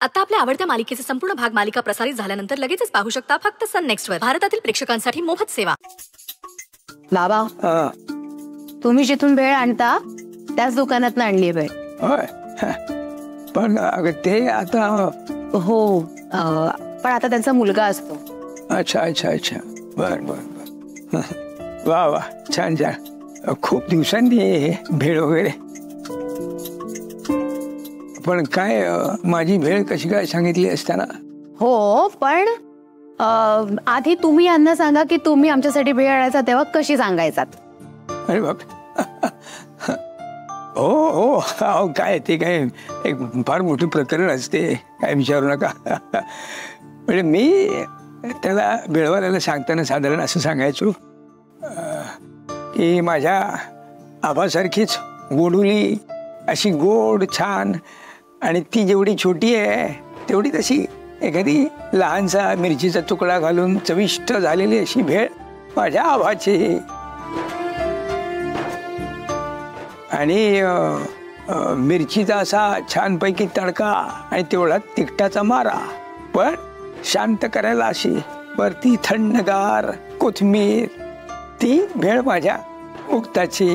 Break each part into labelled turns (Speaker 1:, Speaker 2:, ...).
Speaker 1: आता आपल्या आवडत्या मालिकेचे संपूर्ण भाग मालिका प्रसारित झाल्यानंतर लगेचच पाहू शकता फक्त सन नेक्स्ट वर. भारतातील प्रेक्षकांसाठी मोफत सेवा.
Speaker 2: बाबा तुम्ही जिथून भेळ आणता त्याच दुकानात आणली भेळ.
Speaker 3: पण ते आता
Speaker 2: हो पण आता त्यांचा मुलगा असतो.
Speaker 3: अच्छा अच्छा अच्छा बर बर बर. वा वा छान छान. खूप दिवसांनी भेळ वगैरे. पण काय माझी भेळ कशी काय सांगितली असताना.
Speaker 2: हो पण आधी तुम्ही यांना सांगा की तुम्ही आमच्यासाठी भेळ आणायचा तेव्हा कशी सांगायचात.
Speaker 3: अरे बाप. हो हो काय ते काय एक फार मोठे प्रकरण असते काय विचारू नका. म्हणजे मी त्याला भेळवाल्याला सांगताना साधारण असं सांगायचो की माझ्या आभासारखीच गोडुली अशी गोड छान आणि ती जेवढी छोटी आहे तेवढी तशी एखादी लहानसा मिरचीचा तुकडा घालून चविष्ट झालेली अशी भेळ माझ्या आभाची. आणि मिरचीचा असा छानपैकी तडका आणि तेवढा तिखटाचा मारा पण शांत करायला अशी वरती थंडगार कोथिंबीर ती भेळ माझ्या मुक्ताची.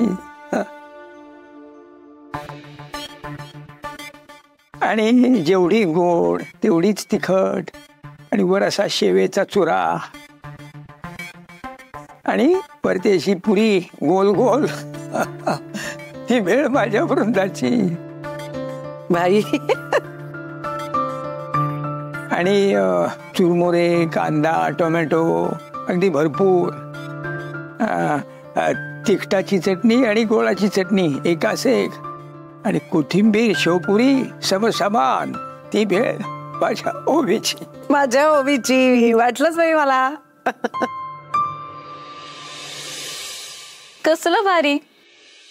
Speaker 3: आणि जेवढी गोड तेवढीच तिखट आणि वर असा शेवेचा चुरा आणि वरती अशी पुरी गोल गोल ही भेळ माझ्या वृंदाची
Speaker 4: बाई.
Speaker 3: आणि चुरमुरे कांदा टोमॅटो अगदी भरपूर. तिखटाची चटणी आणि गोळाची चटणी एकास एक आणि कोथिंबीर शेवपुरी समसमान ती भेळ माझ्या ओवीची.
Speaker 4: माझ्या ओवीची वाटलंच बाई मला.
Speaker 5: कसलं भारी.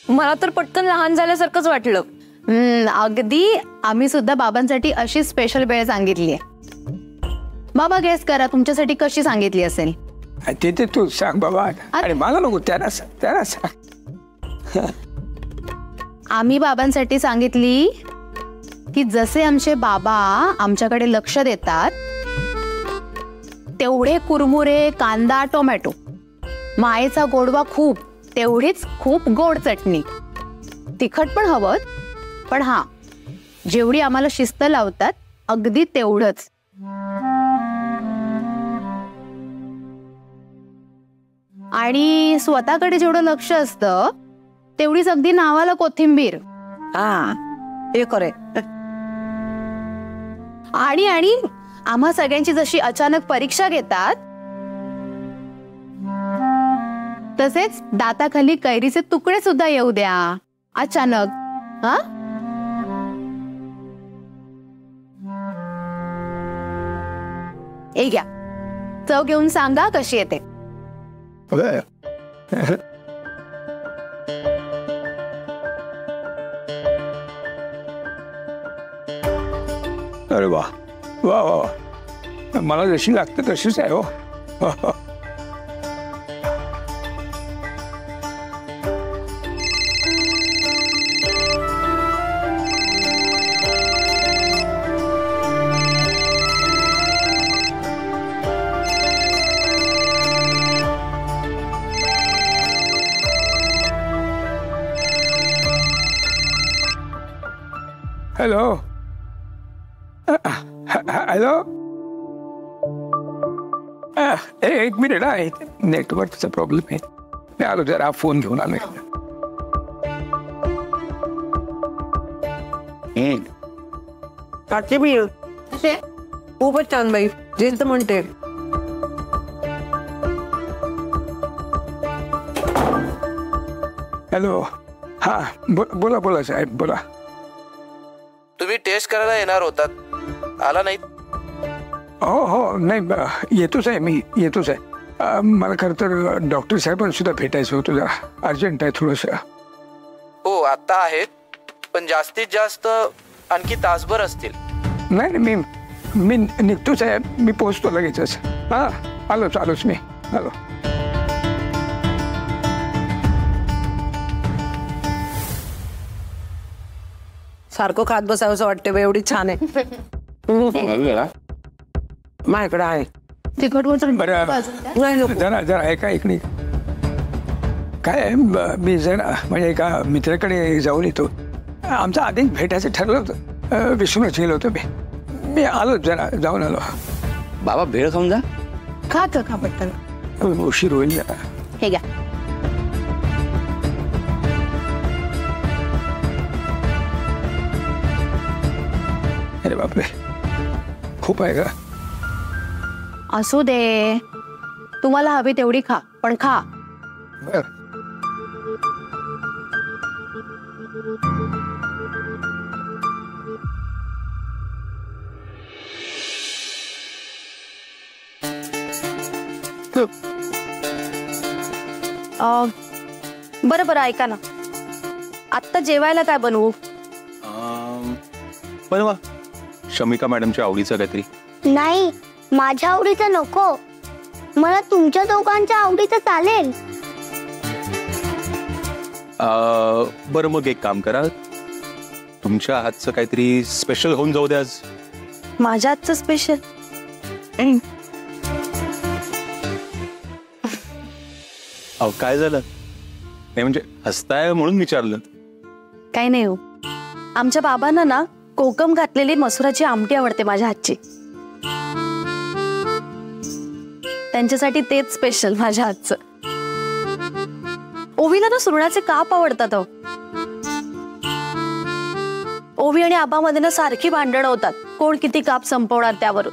Speaker 5: मला तर पटकन लहान झाल्यासारखंच वाटलं.
Speaker 2: अगदी आम्ही सुद्धा बाबांसाठी अशी स्पेशल भेळ सांगितली आहे. बाबा गेस करा तुमच्यासाठी कशी सांगितली असेल.
Speaker 3: ते तू सांग बाबा आणि मला नको त्याला सांग.
Speaker 2: आम्ही बाबांसाठी सांगितली की जसे आमचे बाबा आमच्याकडे लक्ष देतात तेवढे कुरमुरे कांदा टोमॅटो मायेचा गोडवा खूप तेवढीच खूप गोड चटणी तिखट पण हवं पण हा जेवढी आम्हाला शिस्त लावतात अगदी तेवढंच. आणि स्वतःकडे जेवढं लक्ष असतं तेवढीच अगदी नावाला कोथिंबीर.
Speaker 4: हे करे.
Speaker 2: आणि आणि आम्हा सगळ्यांची जशी अचानक परीक्षा घेतात तसेच दाताखाली कैरीचे तुकडे सुद्धा येऊ द्या अचानक. हा ए घ्या चव घेऊन सांगा कशी येते.
Speaker 3: अरे वा वा वा मला जशी लागते तशीच आहे. हो हॅलो हॅलो एक मिनिट आहे नेटवर्कचा प्रॉब्लेम आहे. मी आलो जरा फोन घेऊन आलो.
Speaker 4: खूपच छान बाई जेंच म्हणते.
Speaker 3: हॅलो हा बोला बोला साहेब बोला.
Speaker 6: तुम्ही टेस्ट करायला येणार होतात आला नाही.
Speaker 3: हो हो नाही येतोच आहे मी येतोच आहे. मला खरं तर डॉक्टर साहेबांना सुद्धा भेटायचं होतं जरा अर्जंट आहे थोडंसं.
Speaker 6: हो आता आहेत पण जास्तीत जास्त आणखी तासभर असतील.
Speaker 3: नाही मी मी निघतोच आहे. मी पोहोचतो लगेचच. हां आलोच मी आलो.
Speaker 4: सारखं खात बसावंसं वाटतं एवढी छान आहे. माझ्याकडे आहे.
Speaker 2: तिखट वचन
Speaker 3: बरं
Speaker 4: नाही नको.
Speaker 3: जरा ऐका इकडे. काय मी जरा म्हणजे एका मित्राकडे जाऊन येतो. आमचं आधीच भेटायचं ठरलं होतं. विसरूनच गेलो होतो मी आलो, जरा जाऊन आलो.
Speaker 7: बाबा भेळ खाऊन जा.
Speaker 2: खा पटकन.
Speaker 3: उशीर होईल जरा.
Speaker 2: हे घ्या.
Speaker 3: अरे बापरे, खूप आहे का?
Speaker 2: असू दे, तुम्हाला हवी तेवढी खा, पण खा.
Speaker 3: बरं.
Speaker 5: बरं बरं ऐका ना, आत्ता जेवायला काय बनवू?
Speaker 7: बनवा शमिका मॅडमच्या आवडीचं काहीतरी.
Speaker 8: नाही, माझ्या आवडीचं नको, मला तुमच्या दोघांच्या आवडीचं चालेल.
Speaker 7: बरं मग एक काम करा, तुमच्या हातचं काहीतरी स्पेशल होऊन जाऊ द्या आज.
Speaker 5: माझ्या हातचं स्पेशल?
Speaker 7: अहो काय झालं? नाही म्हणजे हसताय म्हणून विचारलं.
Speaker 5: काही नाही हो, आमच्या बाबांना ना कोकम घातलेली मसुराची आमटी आवडते माझ्या हातची. त्यांच्यासाठी तेच स्पेशल माझ्या हातचं. ओवीला ना सुरणाचे काप आवडतात. ओवी आणि आबामध्ये ना सारखी भांडणं होतात, कोण किती काप संपवणार त्यावरून.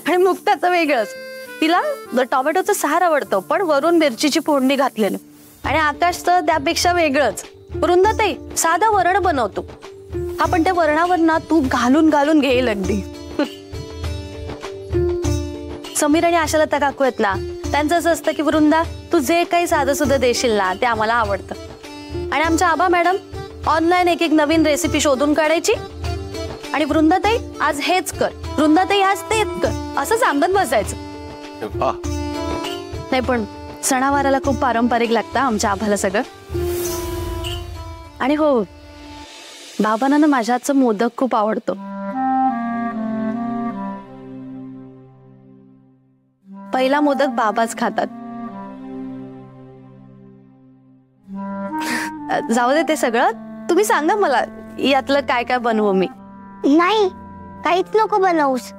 Speaker 5: आणि मुक्ताचं वेगळंच, तिला टोमॅटोचं सार आवडतं पण वरून मिरचीची फोडणी घातलेलं. आणि आकाशचं त्यापेक्षा वेगळंच. वृंदाताई साधा वरण बनवतो, हा पण त्या वरणावर ना तूप घालून घालून घेईल अगदी. समीर आणि आशालता काकू आहेत ना, त्यांचं असं असतं की वृंदा तू जे काही साधं सुद्धा देशील ना ते आम्हाला आवडतं. आणि आमच्या आबा मॅडम ऑनलाईन एक नवीन रेसिपी शोधून काढायची आणि वृंदाताई आज हेच कर, वृंदाताई आज तेच कर, असं सांगत बसायचं. नाही पण सणावाराला खूप पारंपरिक लागतं आमच्या आबाला सगळं. आणि हो, बाबांना ना माझ्या हातचं मोदक खूप आवडतो. पहिला मोदक बाबाच खातात. जाऊ दे ते सगळं, तुम्ही सांगा मला यातलं काय काय बनवू मी.
Speaker 8: नाही, काहीच नको बनवूस,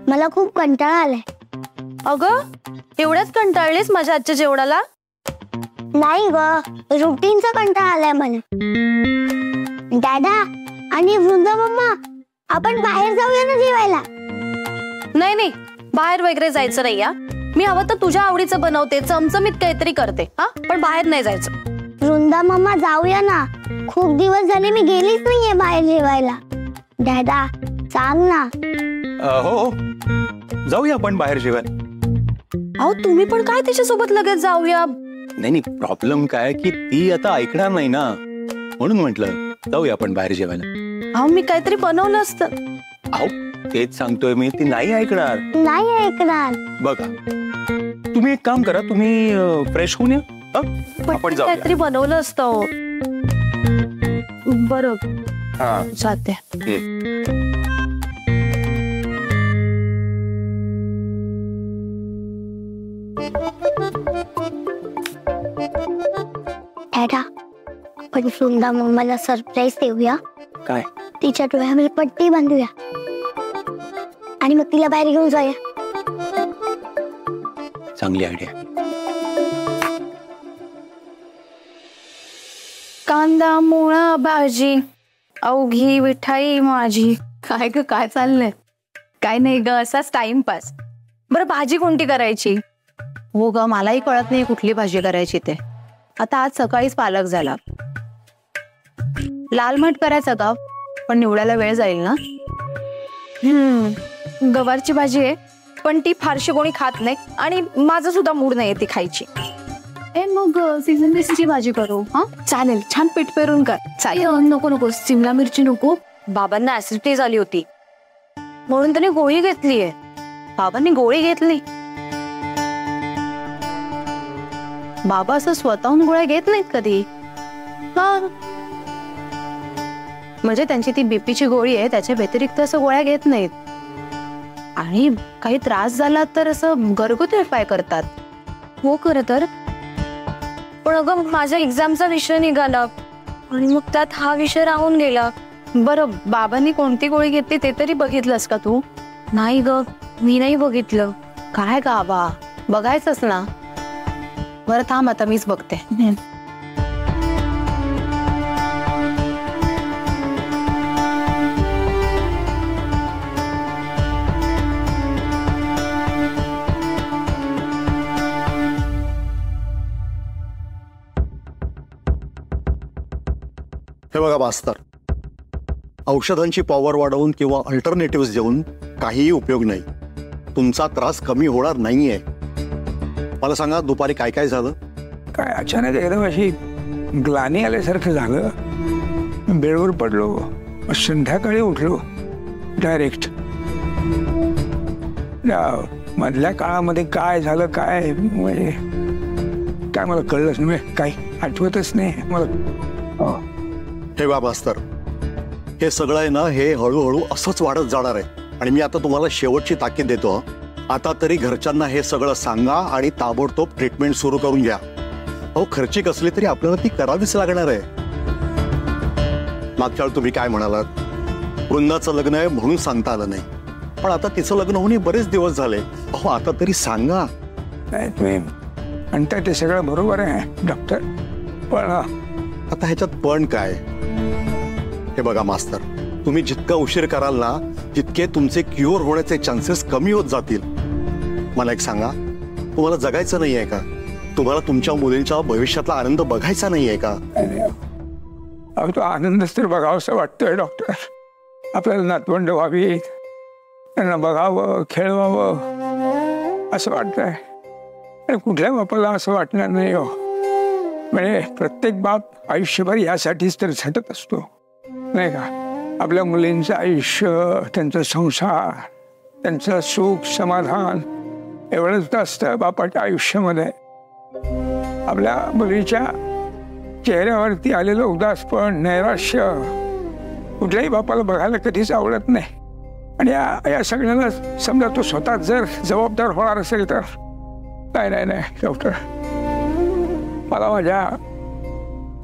Speaker 8: मला खूप कंटाळा आलाय.
Speaker 5: अगं एवढ्याच कंटाळलीस माझ्या आजच्या जेवणाला?
Speaker 8: नाही ग, रुटीनचा कंटाळा आलाय मला. दादा आणि वृंदा मम्मा, आपण बाहेर जाऊया ना जेवायला.
Speaker 5: नाही नाही, बाहेर वगैरे जायचं नाही. या मी हवं तर तुझ्या आवडीचं बनवते, चमचमीत काहीतरी करते, हा पण बाहेर नाही जायचं.
Speaker 8: वृंदा मम्मा जाऊया ना, खूप दिवस झाले मी गेलीच नाहीये बाहेर जेवायला. दादा सांग ना.
Speaker 7: हो जाऊया आपण बाहेर जेवायला.
Speaker 5: अहो तुम्ही पण काय त्याच्यासोबत लगेच जाऊया?
Speaker 7: नाही प्रॉब्लेम काय की ती आता ऐकणार नाही ना, म्हणून म्हटलं जाऊया आपण बाहेर जेवायला.
Speaker 5: अहो मी काहीतरी बनवलं असतं.
Speaker 7: अहो तेच सांगतोय मी, ती नाही ऐकणार.
Speaker 8: नाही ऐकणार.
Speaker 7: बघा तुम्ही एक काम करा, तुम्ही फ्रेश होऊन या, आपण जाऊया.
Speaker 5: काहीतरी बनवलं असतं. बरं जाते.
Speaker 8: दादा, आपण वृंदा मम्माला सरप्राईज देऊया.
Speaker 7: काय?
Speaker 8: तिच्या डोळ्यावर पट्टी बांधूया आणि मग तिला बाहेर घेऊन जाऊया.
Speaker 7: चांगली आयडिया.
Speaker 5: कांदा मुळा भाजी अवघी विठाई माझी.
Speaker 2: काय ग, काय चाललंय?
Speaker 5: काय नाही ग, असाच टाइमपास. बरं भाजी कोणती करायची?
Speaker 2: हो ग, मलाही कळत नाही कुठली भाजी करायची ते. आता आज सकाळीच पालक झाला. लाल मठ करायचं का, पण निवडायला वेळ जाईल ना.
Speaker 5: गवारची भाजी आहे पण ती फारशी कोणी खात नाही आणि माझं सुद्धा मूड नाही ती खायची.
Speaker 2: मग सीझन मिरचीची भाजी करू. हा
Speaker 5: चालेल, छान पीठ पेरून कर.
Speaker 2: नको नको, शिमला मिरची नको.
Speaker 5: बाबांना ऍसिडिटी झाली होती म्हणून त्यांनी गोळी घेतलीये. बाबांनी गोळी घेतली.
Speaker 2: बाबा असं स्वतःहून गोळ्या घेत नाहीत कधी.
Speaker 5: हा
Speaker 2: म्हणजे त्यांची ती बीपीची गोळी आहे, त्याच्या व्यतिरिक्त असं गोळ्या घेत नाहीत. आणि काही त्रास झाला तर असं घरगुती उपाय करतात.
Speaker 5: हो खरं तर, पण अगं माझ्या एक्झामचा विषय निघाला आणि मग त्यात हा विषय राहून गेला.
Speaker 2: बरं, बाबांनी कोणती गोळी घेतली ते तरी बघितलंस का तू?
Speaker 5: नाही ग, मी नाही बघितलं.
Speaker 2: काय गावा, बघायचंच ना. बरं थांब, आता मीच बघते.
Speaker 9: हे बघा मास्तर, औषधांची पॉवर वाढवून किंवा अल्टरनेटिव्ह देऊन काहीही उपयोग नाही. तुमचा त्रास कमी होणार नाहीये. मला सांगा, दुपारी काय काय झालं?
Speaker 3: काय अचानक एकदम अशी ग्लानी आल्यासारखं झालं. बेडवर पडलो, संध्याकाळी उठलो डायरेक्ट. मधल्या काळामध्ये काय झालं काय म्हणजे काय मला कळलंच नाही, काही आठवतच नाही मला.
Speaker 9: हे बा मास्तर, हे सगळं आहे ना, हे हळूहळू असंच वाढत जाणार आहे. आणि मी आता तुम्हाला शेवटची ताकीद देतो. आता तरी घरच्यांना हे सगळं सांगा आणि ताबडतोब ट्रीटमेंट सुरू करून घ्या. अहो, खर्चिक असली तरी आपल्याला ती करावीच लागणार आहे. मागच्या वेळी तुम्ही काय म्हणालात, वृंदाचं लग्न आहे म्हणून सांगता आलं नाही, पण आता तिचं लग्न होऊन बरेच दिवस झाले. अहो, आता तरी सांगा.
Speaker 3: तुम्ही म्हणताय ते सगळं बरोबर आहे डॉक्टर, पण
Speaker 9: आता ह्याच्यात पण काय? हे बघा मास्तर, तुम्ही जितका उशीर कराल ना, तितके तुमचे क्युअर होण्याचे चान्सेस कमी होत जातील. मला एक सांगा, तुम्हाला जगायचं नाहीये का? तुम्हाला तुमच्या मुलींच्या भविष्यातला आनंद बघायचा नाहीये का?
Speaker 3: अहो, तो आनंदच तर बघावं असं वाटतोय डॉक्टर. आपल्याला नातवंड व्हावी, त्यांना बघावं, खेळवावं असं वाटतंय. आणि कुठल्या बापाला असं वाटणार नाही हो. म्हणजे प्रत्येक बाप आयुष्यभर यासाठीच तर झटत असतो, नाही का? आपल्या मुलींचं आयुष्य, त्यांचा संसार, त्यांचं सुख समाधान एवढंच असतं बापाच्या आयुष्यामध्ये. आपल्या मुलीच्या चेहऱ्यावरती आलेलं उदासपण, नैराश्य कुठल्याही बापाला बघायला कधीच आवडत नाही. आणि या सगळ्याला समजा तो स्वतः जर जबाबदार होणार असेल तर नाही डॉक्टर,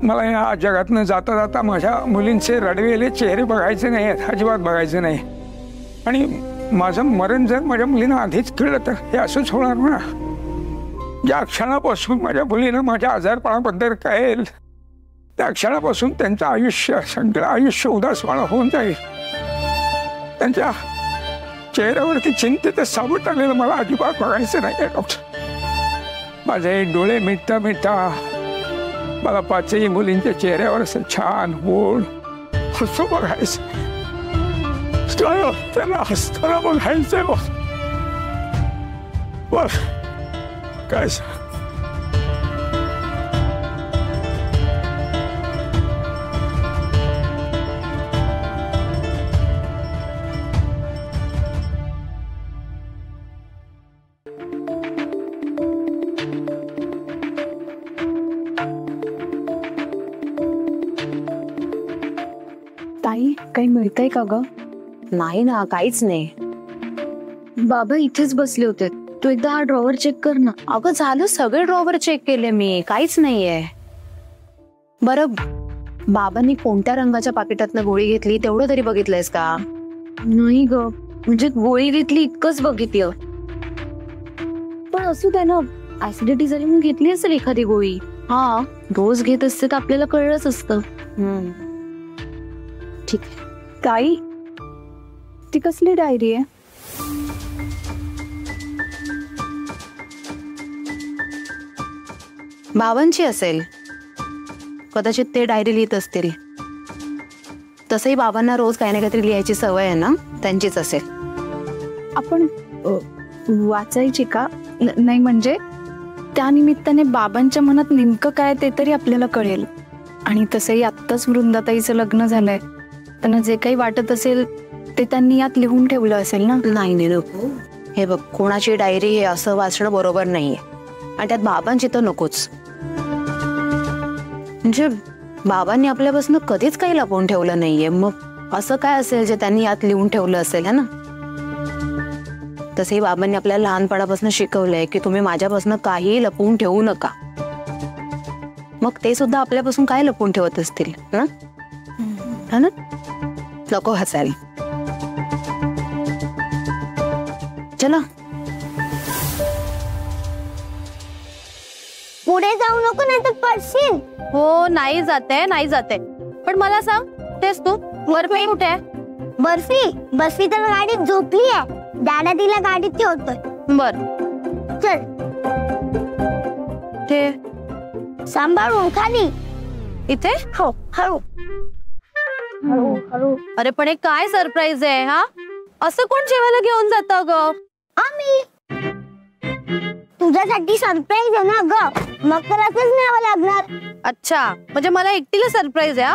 Speaker 3: मला या जगातनं जाता जाता माझ्या मुलींचे रडवेले चेहरे बघायचे नाही आहेत, अजिबात बघायचे नाही. आणि माझं मरण जर माझ्या मुलींना आधीच कळलं तर हे असंच होणार ना. ज्या क्षणापासून माझ्या मुलीनं माझ्या आजारपणाबद्दल कळेल, त्या क्षणापासून त्यांचं आयुष्य, सगळं आयुष्य उदासवाणं होऊन जाईल. त्यांच्या चेहऱ्यावरती चिंतेत सावट आलेलं मला अजिबात बघायचं नाही डॉक्टर. माझे डोळे मिटता मिटता मला पाचही मुलींच्या चेहऱ्यावर असं छान गोड हसू बघायचं, त्यांना हसताना बघायचंय. बस काय
Speaker 5: ताई, काही मिळतंय का ग?
Speaker 2: नाही ना, काहीच नाही.
Speaker 5: बाबा इथेच बसले होते, तू एकदा हा ड्रॉवर चेक कर ना.
Speaker 2: अगं झालं, सगळे ड्रॉवर चेक केले मी, काहीच नाहीये. बरं, बाबांनी कोणत्या रंगाच्या पाकिटातनं गोळी घेतली तेवढं तरी बघितलंयस का?
Speaker 5: नाही ग, म्हणजे गोळी घेतली इतकंच बघितलं. पण असू दे ना, ऍसिडिटी जरी म्हणून घेतली असेल एखादी गोळी. हा, रोज घेत असते तर आपल्याला कळलंच असतं.
Speaker 2: ठीक आहे.
Speaker 5: ताई, ती कसली डायरी आहे?
Speaker 2: बाबांची असेल कदाचित, ते डायरी लिहित असतील. तसंही बाबांना रोज काही ना काहीतरी लिहायची सवय आहे ना, त्यांचीच असेल.
Speaker 5: आपण वाचायची का? नाही म्हणजे त्या निमित्ताने बाबांच्या मनात नेमकं काय ते तरी आपल्याला कळेल. आणि तसंही आत्ताच वृंदाताईचं लग्न झालंय, त्यांना जे काही वाटत असेल ते त्यांनी यात लिहून ठेवलं असेल ना.
Speaker 2: नाही नको. हे बघ, कोणाची डायरी हे असं वाचणं बरोबर नाहीये, आणि त्यात बाबांची तर नकोच. म्हणजे बाबांनी आपल्यापासून कधीच काही लपवून ठेवलं नाहीये, मग असं काय असेल जे त्यांनी यात लिहून ठेवलं असेल, है ना? तसंही बाबांनी आपल्याला लहानपणापासून शिकवलंय की तुम्ही माझ्यापासून काही लपवून ठेवू नका. मग ते सुद्धा आपल्यापासून काय लपवून ठेवत असतील ना? है ना? नको हसायला. चला
Speaker 8: पुढे जाऊ नको नाही तर पडशील.
Speaker 5: हो नाही जाते नाही जाते. पण मला सांग, तेच तू बर्फी कुठे आहे?
Speaker 8: बर्फी तर गाडीत झोपली आहे. दादा तिला गाडीत ठेवतोय.
Speaker 5: बर
Speaker 8: चल
Speaker 5: ते
Speaker 8: सांभाळून खाली.
Speaker 5: इथे.
Speaker 8: हो हळू हळू हळू.
Speaker 5: अरे पण हे काय सरप्राईज आहे हा? असं कोण जेवायला घेऊन जातं ग?
Speaker 8: आम्ही. तुझ्यासाठी सरप्राईज आहे ना ग, मग तर असंच न्यावं लागणार.
Speaker 5: अच्छा, म्हणजे मला एकटीला सरप्राईज आहे हा?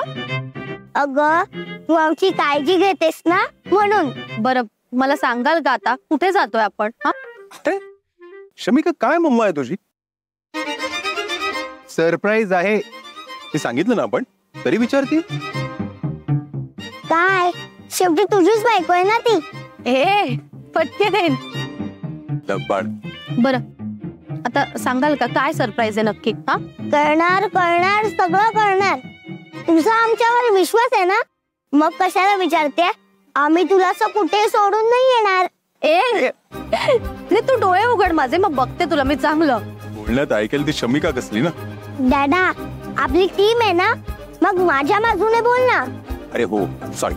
Speaker 8: अगं तू आमची काळजी घेतेस ना म्हणून.
Speaker 5: बरं मला सांगाल का आता कुठे जातोय आपण? हा
Speaker 7: शमिका काय मम्मा आहे तुझी? सरप्राईज आहे ते सांगितलं ना आपण, तरी विचारते.
Speaker 8: काय शेवटी तुझीच बायको आहे ना ती.
Speaker 5: ए पटके देईन. बरं आता सांगाल का काय सरप्राईज आहे नक्की? हा
Speaker 8: करणार करणार सगळं करणार. तुझा आमच्यावर विश्वास आहे ना, मग कशाला विचारते? आम्ही तुला असं कुठे सोडून नाही येणार.
Speaker 5: ए तू डोळे उघड माझे, मग बघते तुला मी चांगलं.
Speaker 7: बोलण्यात ऐकेल ती शमिका कसली ना.
Speaker 8: दादा आपली टीम आहे ना, मग माझ्या बाजूने बोल ना.
Speaker 7: अरे हो सॉरी.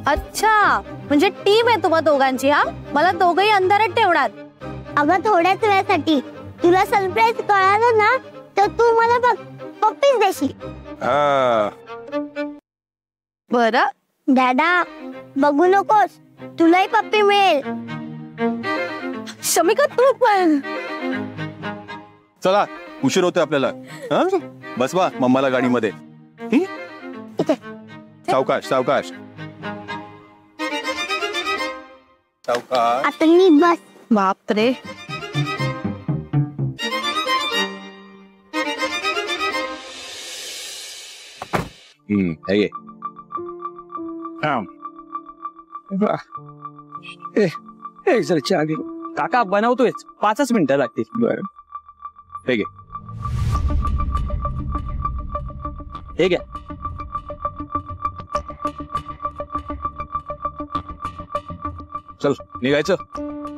Speaker 5: अच्छा म्हणजे टीम आहे तुम्हा दोघांची. हा मला दोघही अंधारात ठेवणार.
Speaker 8: अगं थोड्याच वेळासाठी. तुला सरप्राईज कळालं ना तर तू मला पप्पीच देशील.
Speaker 5: बरं
Speaker 8: दादा बघू नकोस, तुलाही पप्पी मिळेल.
Speaker 5: शमिका तू पण.
Speaker 7: चला उशीर होतोय आपल्याला. बसवा मम्माला गाडीमध्ये. सावकाश सावकाश सावकाश.
Speaker 8: आता नीट बस.
Speaker 5: बापरे.
Speaker 7: हे
Speaker 3: एक जर चहा घे.
Speaker 6: काका बनवतोय, 5 मिनिटं लागतील.
Speaker 3: बरं
Speaker 7: हे घे.
Speaker 6: हे घ्या.
Speaker 7: चल निघायचं.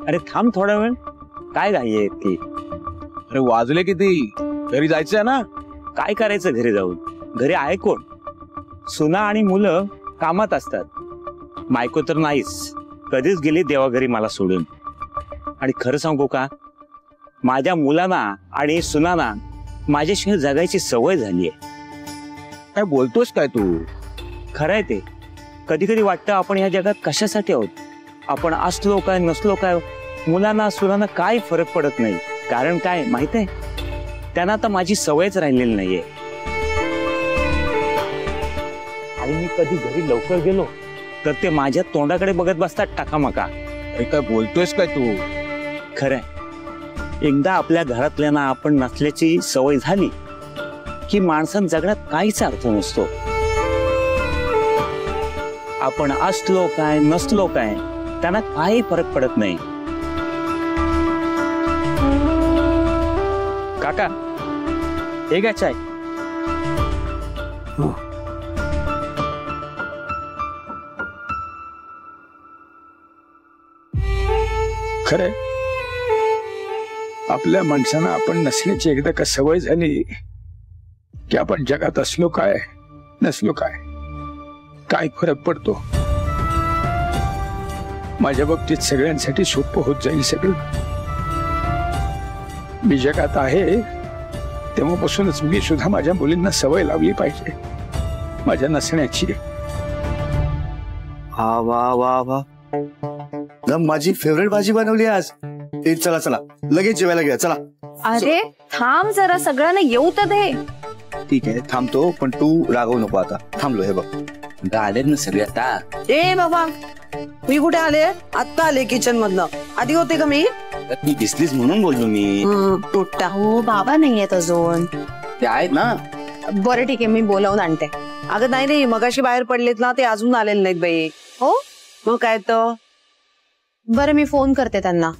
Speaker 6: अरे थांब थोडा वेळ, काय घाई आहे ती?
Speaker 7: अरे वाजले किती? घरी जायचंय ना.
Speaker 6: काय करायचं घरी जाऊन? घरी आहे कोण? सुना आणि मुलं कामात असतात. बायको तर नाहीच, कधीच गेली देवाघरी मला सोडून. आणि खरं सांगू का, माझ्या मुलांना आणि सुनांना माझ्याशिवाय जगायची सवय झालीये.
Speaker 7: काय बोलतोस काय तू?
Speaker 6: खरंय ते. कधी कधी वाटतं आपण या जगात कशासाठी आहोत. आपण असलो काय नसलो काय, मुलांना सुनांना काय फरक पडत नाही. कारण काय माहित आहे, त्यांना आता माझी सवयच राहिलेली नाहीये. आणि मी कधी घरी लवकर गेलो तर ते माझ्या तोंडाकडे बघत बसतात टाकामाका.
Speaker 7: अरे काय बोलतोयस काय तू?
Speaker 6: खरंय, एकदा आपल्या घरातल्यांना आपण नसल्याची सवय झाली की माणसां जगण्यात काहीच अर्थ नसतो. आपण असलो काय नसलो काय त्यांना काही फरक पडत नाही. काका हे घ्या चाय.
Speaker 3: खरंय, आपल्या माणसांना आपण नसण्याची एकदा का सवय झाली की आपण जगात असलो काय नसलो काय काय फरक पडतो. माझ्या बाबतीत सगळ्यांसाठी सोपं होत जाईल सगळं. मी जगात आहे तेव्हापासूनच मी सुद्धा माझ्या मुलींना सवय लावली पाहिजे माझ्या नसण्याची.
Speaker 10: हा वा वा वा, माझी फेवरेट भाजी बनवली आज. चला चला लगेच जेवायला घ्या चला.
Speaker 5: अरे थांब जरा, सगळ्यांना येऊ तर दे.
Speaker 10: ठीक आहे थांबतो, पण तू रागवू नको आता. थांबलो हे बघ.
Speaker 6: आले ना सगळे आता.
Speaker 4: ए बाबा, मी कुठे आले? आता आले किचन मधनं. आधी होते का मी?
Speaker 6: ती दिसलीच म्हणून बोललो मी.
Speaker 4: टोटा.
Speaker 2: हो बाबा नाहीयेत अजून.
Speaker 6: ते आहेत ना.
Speaker 2: बरं ठीक आहे, मी बोलावून आणते.
Speaker 4: अगं नाही मगाशी बाहेर पडलेत ना, ते अजून आलेले नाहीत बाई.
Speaker 2: हो
Speaker 4: मग काय तर.
Speaker 2: बरं, मी फोन करते त्यांना.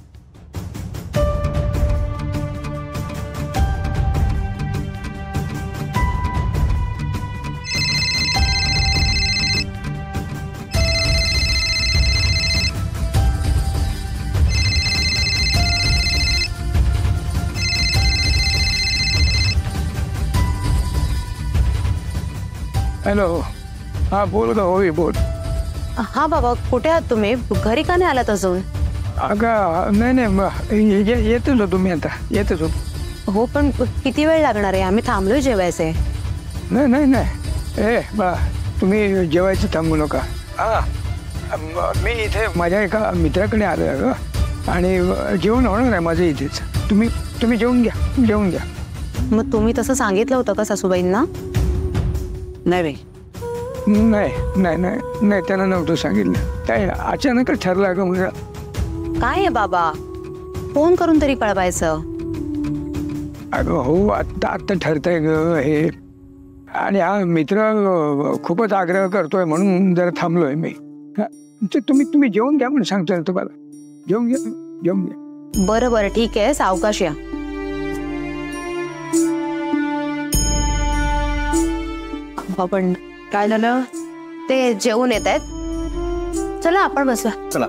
Speaker 3: हॅलो, हा बोल ग होय बोल.
Speaker 2: हा बाबा, कुठे आहात तुम्ही? घरी का नाही आलात अजून?
Speaker 3: अगं नाही येतच होतो मी, आता येतच होतो.
Speaker 2: हो, पण किती वेळ लागणार आहे? आम्ही थांबलोय जेवायचे.
Speaker 3: नाही ए बा, तुम्ही जेवायचं थांबू नका. हा, मी इथे माझ्या एका मित्राकडे आलोय ग, आणि जेवण होणार आहे माझं इथेच. तुम्ही जेवून घ्या.
Speaker 2: मग तुम्ही तसं सांगितलं होतं का सासूबाईंना?
Speaker 4: नाही बाई,
Speaker 3: नाही त्यांना नव्हतं सांगितलं. काय अचानकच ठरलं ग म्हणजे.
Speaker 2: काय आहे बाबा, फोन करून तरी कळवायचं.
Speaker 3: अगं हो, आत्ता ठरतंय ग हे. आणि हा मित्र खूपच आग्रह करतोय म्हणून जरा थांबलोय मी. तुम्ही जेवून घ्या म्हणून सांगतोय तुम्हाला. जेवून घ्या.
Speaker 2: बरं ठीक आहे, सावकाश या.
Speaker 5: पण काय झालं?
Speaker 2: ते जेवून येत आहेत. चला आपण बसूया.
Speaker 10: चला.